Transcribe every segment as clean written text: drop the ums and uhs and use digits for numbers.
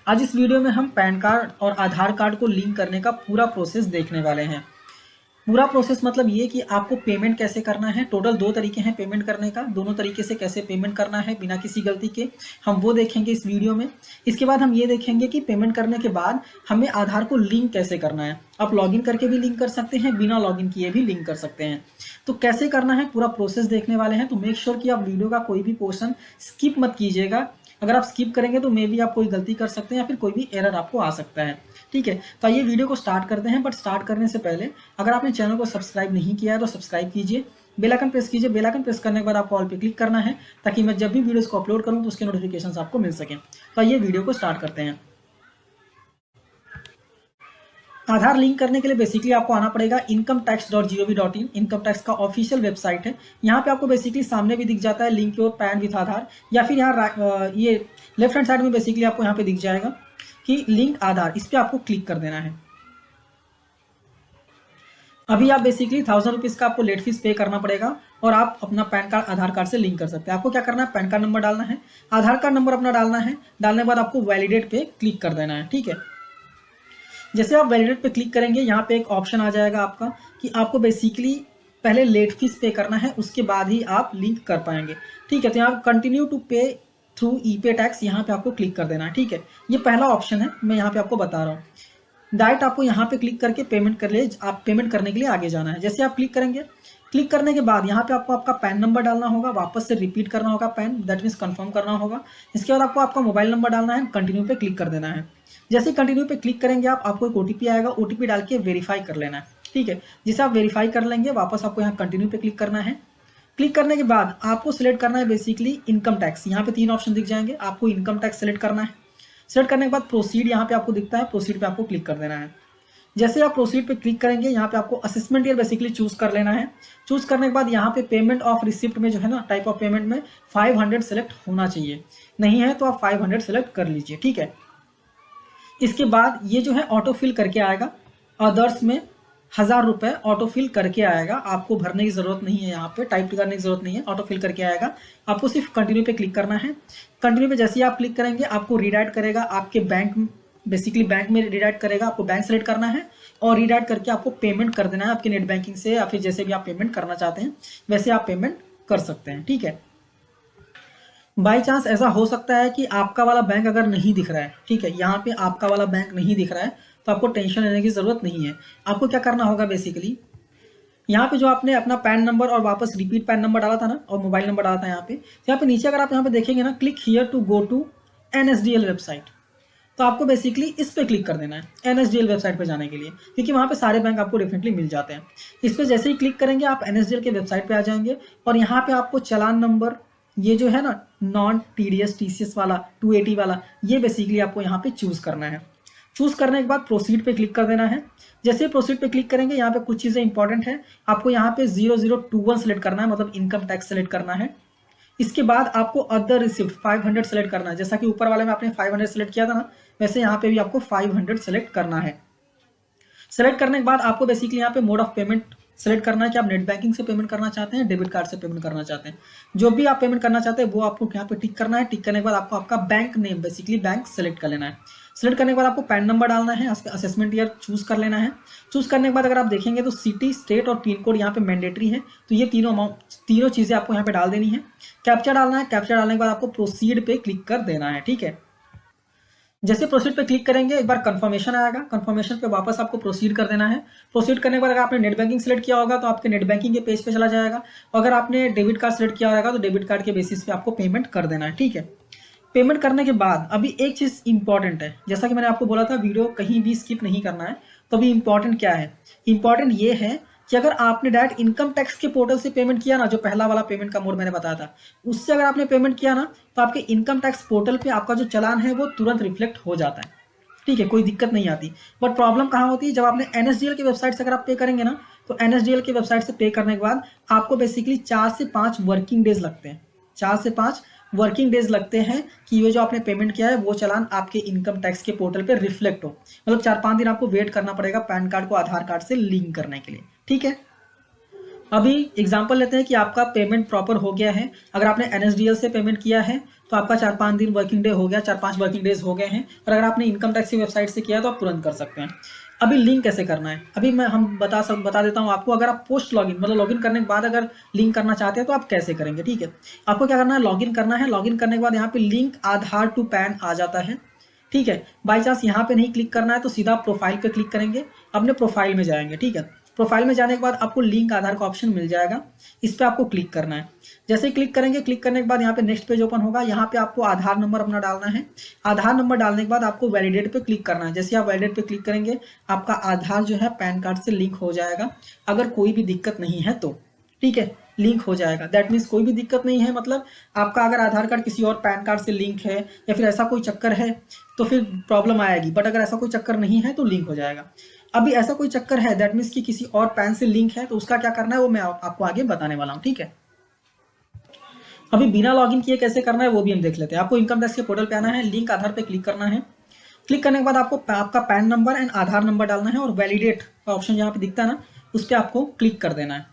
आज इस वीडियो में हम पैन कार्ड और आधार कार्ड को लिंक करने का पूरा प्रोसेस देखने वाले हैं। पूरा प्रोसेस मतलब ये कि आपको पेमेंट कैसे करना है। टोटल 2 तरीके हैं पेमेंट करने का, दोनों तरीके से कैसे पेमेंट करना है बिना किसी गलती के, हम वो देखेंगे इस वीडियो में। इसके बाद हम ये देखेंगे कि पेमेंट करने के बाद हमें आधार को लिंक कैसे करना है। आप लॉगिन करके भी लिंक कर सकते हैं, बिना लॉगिन किए भी लिंक कर सकते हैं। तो कैसे करना है पूरा प्रोसेस देखने वाले हैं, तो मेक श्योर कि आप वीडियो का कोई भी पोर्शन स्किप मत कीजिएगा। अगर आप स्किप करेंगे तो मे बी आप कोई गलती कर सकते हैं या फिर कोई भी एरर आपको आ सकता है। ठीक है, तो आइए वीडियो को स्टार्ट करते हैं। बट स्टार्ट करने से पहले अगर आपने चैनल को सब्सक्राइब नहीं किया है तो सब्सक्राइब कीजिए, बेल आइकन प्रेस कीजिए। बेल आइकन प्रेस करने के बाद आपको ऑल पे क्लिक करना है ताकि मैं जब भी वीडियोस को अपलोड करूं तो उसके नोटिफिकेशंस आपको मिल सकें। तो आइए वीडियो को स्टार्ट करते हैं। आधार लिंक करने के लिए बेसिकली आपको आना पड़ेगा incometax.gov.in। इनकम टैक्स का ऑफिशियल वेबसाइट है। यहाँ पे आपको बेसिकली सामने भी दिख जाता है लिंक योर पैन विथ आधार, या फिर यहाँ ये लेफ्ट हैंड साइड में बेसिकली आपको यहाँ पे दिख जाएगा कि लिंक आधार, इस पर आपको क्लिक कर देना है। अभी आप बेसिकली 1000 रुपीज़ का आपको लेट फीस पे करना पड़ेगा और आप अपना पैन कार्ड आधार कार्ड से लिंक कर सकते हैं। आपको क्या करना है, पैन कार्ड नंबर डालना है, आधार कार्ड नंबर अपना डालना है। डालने के बाद आपको वैलिडेट पे क्लिक कर देना है। ठीक है, जैसे आप वैलिडेट पे क्लिक करेंगे यहाँ पे एक ऑप्शन आ जाएगा आपका कि आपको बेसिकली पहले लेट फीस पे करना है, उसके बाद ही आप लिंक कर पाएंगे। ठीक है, तो यहाँ कंटिन्यू टू पे थ्रू ई पे टैक्स, यहाँ पे आपको क्लिक कर देना है। ठीक है, ये पहला ऑप्शन है, मैं यहाँ पे आपको बता रहा हूँ। डायरेक्ट आपको यहाँ पे क्लिक करके आप पेमेंट करने के लिए आगे जाना है। जैसे आप क्लिक करेंगे, क्लिक करने के बाद यहाँ पे आपको आपका पैन नंबर डालना होगा, वापस से रिपीट करना होगा पैन, दैट मीन्स कंफर्म करना होगा। इसके बाद आपको आपका मोबाइल नंबर डालना है, कंटिन्यू पे क्लिक कर देना है। जैसे कंटिन्यू पे क्लिक करेंगे आपको एक ओटीपी आएगा, ओटीपी डाल के वेरीफाई कर लेना है। ठीक है, जिसे आप वेरीफाई कर लेंगे वापस आपको यहाँ कंटिन्यू पे क्लिक करना है। क्लिक करने के बाद आपको सिलेक्ट करना है बेसिकली इनकम टैक्स। यहाँ पे 3 ऑप्शन दिख जाएंगे, आपको इनकम टैक्स सिलेक्ट करना है। सिलेक्ट करने के बाद प्रोसीड यहाँ पे आपको दिखता है, प्रोसीड पे आपको क्लिक कर देना है। जैसे आप प्रोसीड पे क्लिक करेंगे यहाँ पे आपको असेसमेंट ईयर बेसिकली चूज कर लेना है। चूज करने के बाद यहाँ पे पेमेंट ऑफ रिसिप्ट में जो है ना, टाइप ऑफ पेमेंट में 500 सेलेक्ट होना चाहिए, नहीं है तो आप 500 सेलेक्ट कर लीजिए। ठीक है, इसके बाद ये जो है ऑटो फिल करके आएगा, अदर्स में 1000 रुपये ऑटो फिल करके आएगा। आपको भरने की जरूरत नहीं है, यहाँ पे टाइप करने की जरूरत नहीं है, ऑटो फिल करके आएगा। आपको सिर्फ कंटिन्यू पे क्लिक करना है। कंटिन्यू पे जैसे ही आप क्लिक करेंगे आपको रीडायरेक्ट करेगा आपके बैंक, बेसिकली बैंक में रीडायरेक्ट करेगा। आपको बैंक सेलेक्ट करना है और रीडायरेक्ट करके आपको पेमेंट कर देना है आपके नेट बैंकिंग से, या फिर जैसे भी आप पेमेंट करना चाहते हैं वैसे आप पेमेंट कर सकते हैं। ठीक है, बाई चांस ऐसा हो सकता है कि आपका वाला बैंक अगर नहीं दिख रहा है, ठीक है, यहाँ पे आपका वाला बैंक नहीं दिख रहा है, तो आपको टेंशन लेने की जरूरत नहीं है। आपको क्या करना होगा, बेसिकली यहाँ पे जो आपने अपना पैन नंबर और वापस रिपीट पैन नंबर डाला था ना, और मोबाइल नंबर डाला था यहाँ पे, तो यहाँ पे नीचे अगर आप यहाँ पे देखेंगे ना, click here to go to NSDL website, तो आपको बेसिकली इस पे क्लिक कर देना है NSDL वेबसाइट पे जाने के लिए, क्योंकि वहाँ पे सारे बैंक आपको डेफिनेटली मिल जाते हैं। इस पे जैसे ही क्लिक करेंगे आप NSDL के वेबसाइट पे आ जाएंगे और यहाँ पे आपको चालान नंबर, ये जो है ना नॉन TDS TCS वाला 280 वाला, ये बेसिकली आपको यहाँ पे चूज करना है। चूज करने के बाद प्रोसीड पे क्लिक कर देना है। जैसे प्रोसीड पे क्लिक करेंगे यहाँ पे कुछ चीजें इंपॉर्टेंट है, आपको यहाँ पे 0021 सेलेक्ट करना है, मतलब इनकम टैक्स सेलेक्ट करना है। इसके बाद आपको अदर रिसिप्ट 500 सेलेक्ट करना है। जैसा कि ऊपर वाले में आपने 500 सेलेक्ट किया था ना, वैसे यहाँ पे भी आपको 500 सेलेक्ट करना है। सेलेक्ट करने के बाद आपको बेसिकली यहाँ पे मोड ऑफ पेमेंट सेलेक्ट करना है कि आप नेट बैंकिंग से पेमेंट करना चाहते हैं, डेबिट कार्ड से पेमेंट करना चाहते हैं। जो भी आप पेमेंट करना चाहते हैं वो आपको यहाँ पे टिक करना है। टिक करने के बाद आपको आपका bank name, basically bank select कर लेना है। सेलेक्ट करने के बाद आपको पैन नंबर डालना है, असेसमेंट ईयर चूज कर लेना है। चूज करने के बाद अगर आप देखेंगे तो सिटी, स्टेट और पिन कोड यहाँ पे मैंडेटरी है, तो ये तीनों चीजें आपको यहाँ पे डाल देनी है। कैप्चा डालना है, कैप्चा डालने के बाद आपको प्रोसीड पे क्लिक कर देना है। ठीक है, जैसे प्रोसीड पे क्लिक करेंगे एक बार कंफर्मेशन आएगा, कंफर्मेशन पे वापस आपको प्रोसीड कर देना है। प्रोसीड करने के बाद अगर आपने नेट बैंकिंग सेलेक्ट किया होगा तो आपके नेट बैंकिंग के पेज पे चला जाएगा, अगर आपने डेबिट कार्ड सेलेक्ट किया होगा तो डेबिट कार्ड के बेसिस पे आपको पेमेंट कर देना है। ठीक है, पेमेंट करने के बाद अभी एक चीज इंपॉर्टेंट है, जैसा कि मैंने आपको बोला था वीडियो कहीं भी स्किप नहीं करना है। तो अभी इंपॉर्टेंट क्या है, इंपॉर्टेंट ये है कि अगर आपने डायरेक्ट इनकम टैक्स के पोर्टल से पेमेंट किया ना, जो पहला वाला पेमेंट का मोड मैंने बताया था, उससे अगर आपने पेमेंट किया ना, तो आपके इनकम टैक्स पोर्टल पे आपका जो चालान है वो तुरंत रिफ्लेक्ट हो जाता है। ठीक है, कोई दिक्कत नहीं आती। बट प्रॉब्लम कहाँ होती है, जब आपने NSDL की वेबसाइट से अगर आप पे करेंगे ना, तो NSDL की वेबसाइट से पे करने के बाद आपको बेसिकली 4 से 5 वर्किंग डेज लगते हैं। 4 से 5 वर्किंग डेज लगते हैं कि ये जो आपने पेमेंट किया है वो चालान आपके इनकम टैक्स के पोर्टल पे रिफ्लेक्ट हो। मतलब 4-5 दिन आपको वेट करना पड़ेगा पैन कार्ड को आधार कार्ड से लिंक करने के लिए। ठीक है, अभी एग्जांपल लेते हैं कि आपका पेमेंट प्रॉपर हो गया है। अगर आपने एनएसडीएल से पेमेंट किया है तो आपका 4-5 दिन वर्किंग डे हो गया, 4-5 वर्किंग डेज हो गए हैं। और अगर आपने इनकम टैक्स की वेबसाइट से किया है तो आप तुरंत कर सकते हैं। अभी लिंक कैसे करना है, अभी मैं हम बता देता हूँ आपको। अगर आप पोस्ट लॉगिन मतलब लॉगिन करने के बाद अगर लिंक करना चाहते हैं तो आप कैसे करेंगे, ठीक है। आपको क्या करना है, लॉगिन करना है। लॉगिन करने के बाद यहाँ पे लिंक आधार टू पैन आ जाता है, ठीक है। बाई चांस यहाँ पे नहीं क्लिक करना है तो सीधा प्रोफाइल पे क्लिक करेंगे, अपने प्रोफाइल में जाएंगे, ठीक है। प्रोफाइल में जाने के बाद आपको लिंक आधार का ऑप्शन मिल जाएगा, इस पर आपको क्लिक करना है। जैसे ही क्लिक करेंगे, क्लिक करने के बाद यहाँ पे नेक्स्ट पेज ओपन होगा। यहाँ पे आपको आधार नंबर अपना डालना है। आधार नंबर डालने के बाद आपको वैलिडेट पे क्लिक करना है। जैसे आप वैलिडेट पे क्लिक करेंगे, आपका आधार जो है पैन कार्ड से लिंक हो जाएगा। अगर कोई भी दिक्कत नहीं है तो, ठीक है, लिंक हो जाएगा। दैट मीन्स कोई भी दिक्कत नहीं है, मतलब आपका अगर आधार कार्ड किसी और पैन कार्ड से लिंक है या फिर ऐसा कोई चक्कर है तो फिर प्रॉब्लम आएगी। बट अगर ऐसा कोई चक्कर नहीं है तो लिंक हो जाएगा। अभी ऐसा कोई चक्कर है, दैट मीन्स कि किसी और पैन से लिंक है, तो उसका क्या करना है वो मैं आपको आगे बताने वाला हूँ, ठीक है। अभी बिना लॉगिन किए कैसे करना है वो भी हम देख लेते हैं। आपको इनकम टैक्स के पोर्टल पे आना है, लिंक आधार पे क्लिक करना है। क्लिक करने के बाद आपको आपका pan number and Aadhaar number डालना है और वैलिडेट का ऑप्शन यहाँ पे दिखता है ना, उस पर आपको क्लिक कर देना है।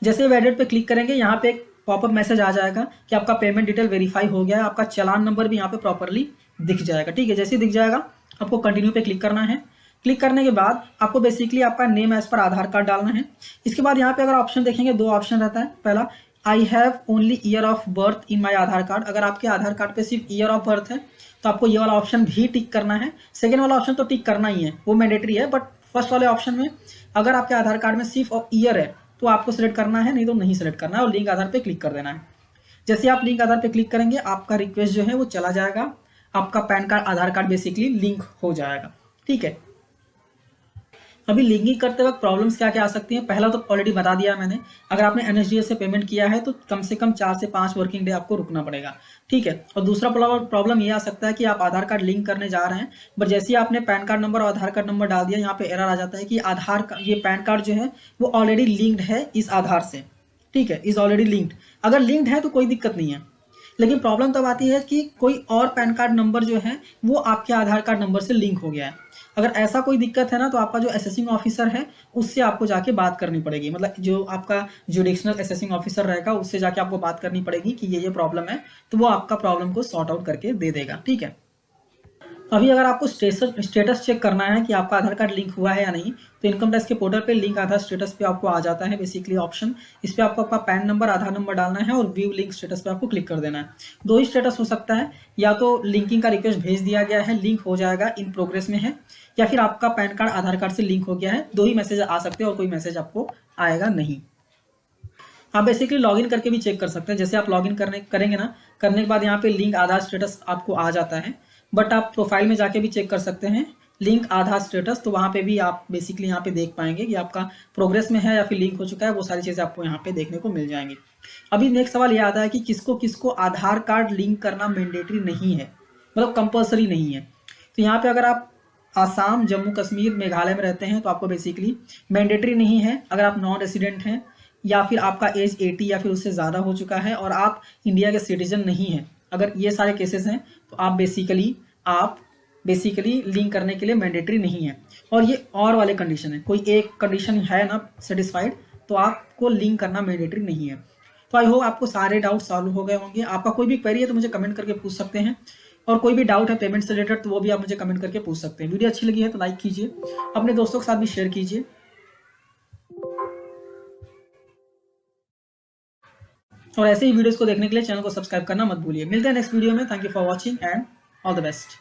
जैसे वैलिडेट पे क्लिक करेंगे, यहाँ पे एक पॉपअप मैसेज आ जाएगा कि आपका पेमेंट डिटेल वेरीफाई हो गया है। आपका चालान नंबर भी यहाँ पे प्रॉपरली दिख जाएगा, ठीक है। जैसे ही दिख जाएगा आपको कंटिन्यू पे क्लिक करना है। क्लिक करने के बाद आपको बेसिकली आपका नेम एज पर आधार कार्ड डालना है। इसके बाद यहाँ पे अगर ऑप्शन देखेंगे, 2 ऑप्शन रहता है। पहला, I have only year of birth in my Aadhaar card. अगर आपके आधार कार्ड पे सिर्फ ईयर ऑफ बर्थ है तो आपको ये वाला ऑप्शन भी टिक करना है। सेकेंड वाला ऑप्शन तो टिक करना ही है, वो मैंडेटरी है। बट फर्स्ट वाले ऑप्शन में अगर आपके आधार कार्ड में सिर्फ ईयर है तो आपको सिलेक्ट करना है, नहीं तो नहीं सिलेक्ट करना है और लिंक आधार पे क्लिक कर देना है। जैसे आप लिंक आधार पे क्लिक करेंगे, आपका रिक्वेस्ट जो है वो चला जाएगा, आपका पैन कार्ड आधार कार्ड बेसिकली लिंक हो जाएगा, ठीक है। अभी लिंकिंग करते वक्त प्रॉब्लम्स क्या क्या आ सकती हैं, पहला तो ऑलरेडी बता दिया मैंने। अगर आपने एनएसडीएल से पेमेंट किया है तो कम से कम 4 से 5 वर्किंग डे आपको रुकना पड़ेगा, ठीक है। और दूसरा प्रॉब्लम ये आ सकता है कि आप आधार कार्ड लिंक करने जा रहे हैं, बट जैसे ही आपने पैन कार्ड नंबर और आधार कार्ड नंबर डाल दिया, यहाँ पे एरर आ जाता है कि ये पैन कार्ड जो है वो ऑलरेडी लिंक्ड है इस आधार से, ठीक है, इज ऑलरेडी लिंक्ड। अगर लिंक्ड है तो कोई दिक्कत नहीं है, लेकिन प्रॉब्लम तब आती है कि कोई और पैन कार्ड नंबर जो है वो आपके आधार कार्ड नंबर से लिंक हो गया है। अगर ऐसा कोई दिक्कत है ना, तो आपका जो असेसिंग ऑफिसर है उससे आपको जाके बात करनी पड़ेगी। मतलब जो आपका जुडिशनल असेसिंग ऑफिसर रहेगा उससे जाके आपको बात करनी पड़ेगी कि ये प्रॉब्लम है, तो वो आपका प्रॉब्लम को सॉर्ट आउट करके दे देगा, ठीक है। अभी अगर आपको स्टेटस चेक करना है कि आपका आधार कार्ड लिंक हुआ है या नहीं, तो इनकम टैक्स के पोर्टल पे लिंक आधार स्टेटस पे आपको आ जाता है बेसिकली ऑप्शन। इस पे आपको आपका पैन नंबर आधार नंबर डालना है और व्यू लिंक स्टेटस पे आपको क्लिक कर देना है। 2 ही स्टेटस हो सकता है, या तो लिंकिंग का रिक्वेस्ट भेज दिया गया है, लिंक हो जाएगा, इन प्रोग्रेस में है, या फिर आपका पैन कार्ड आधार कार्ड से लिंक हो गया है। 2 ही मैसेज आ सकते हैं और कोई मैसेज आपको आएगा नहीं। आप बेसिकली लॉगिन करके भी चेक कर सकते हैं। जैसे आप लॉगिन करेंगे ना, करने के बाद यहाँ पे लिंक आधार स्टेटस आपको आ जाता है, बट आप प्रोफाइल में जाके भी चेक कर सकते हैं लिंक आधार स्टेटस। तो वहाँ पे भी आप बेसिकली यहाँ पे देख पाएंगे कि आपका प्रोग्रेस में है या फिर लिंक हो चुका है। वो सारी चीज़ें आपको यहाँ पे देखने को मिल जाएंगी। अभी नेक्स्ट सवाल ये आता है कि किसको किसको आधार कार्ड लिंक करना मैंडेटरी नहीं है, मतलब कंपल्सरी नहीं है। तो यहाँ पे अगर आप आसाम, जम्मू कश्मीर, मेघालय में रहते हैं तो आपको बेसिकली मैंडेटरी नहीं है। अगर आप नॉन रेसिडेंट हैं या फिर आपका एज 80 या फिर उससे ज़्यादा हो चुका है और आप इंडिया के सिटीजन नहीं हैं, अगर ये सारे केसेस हैं तो आप बेसिकली लिंक करने के लिए मैंडेटरी नहीं है। और ये और वाले कंडीशन है, कोई एक कंडीशन है ना सेटिस्फाइड, तो आपको लिंक करना मैंडेटरी नहीं है। तो आई होप आपको सारे डाउट सॉल्व हो गए होंगे। आपका कोई भी क्वेरी है तो मुझे कमेंट करके पूछ सकते हैं, और कोई भी डाउट है पेमेंट से रिलेटेड तो वो भी आप मुझे कमेंट करके पूछ सकते हैं। वीडियो अच्छी लगी है तो लाइक कीजिए, अपने दोस्तों के साथ भी शेयर कीजिए। और ऐसे ही वीडियोस को देखने के लिए चैनल को सब्सक्राइब करना मत भूलिए। मिलते हैं नेक्स्ट वीडियो में। Thank you for watching and all the best.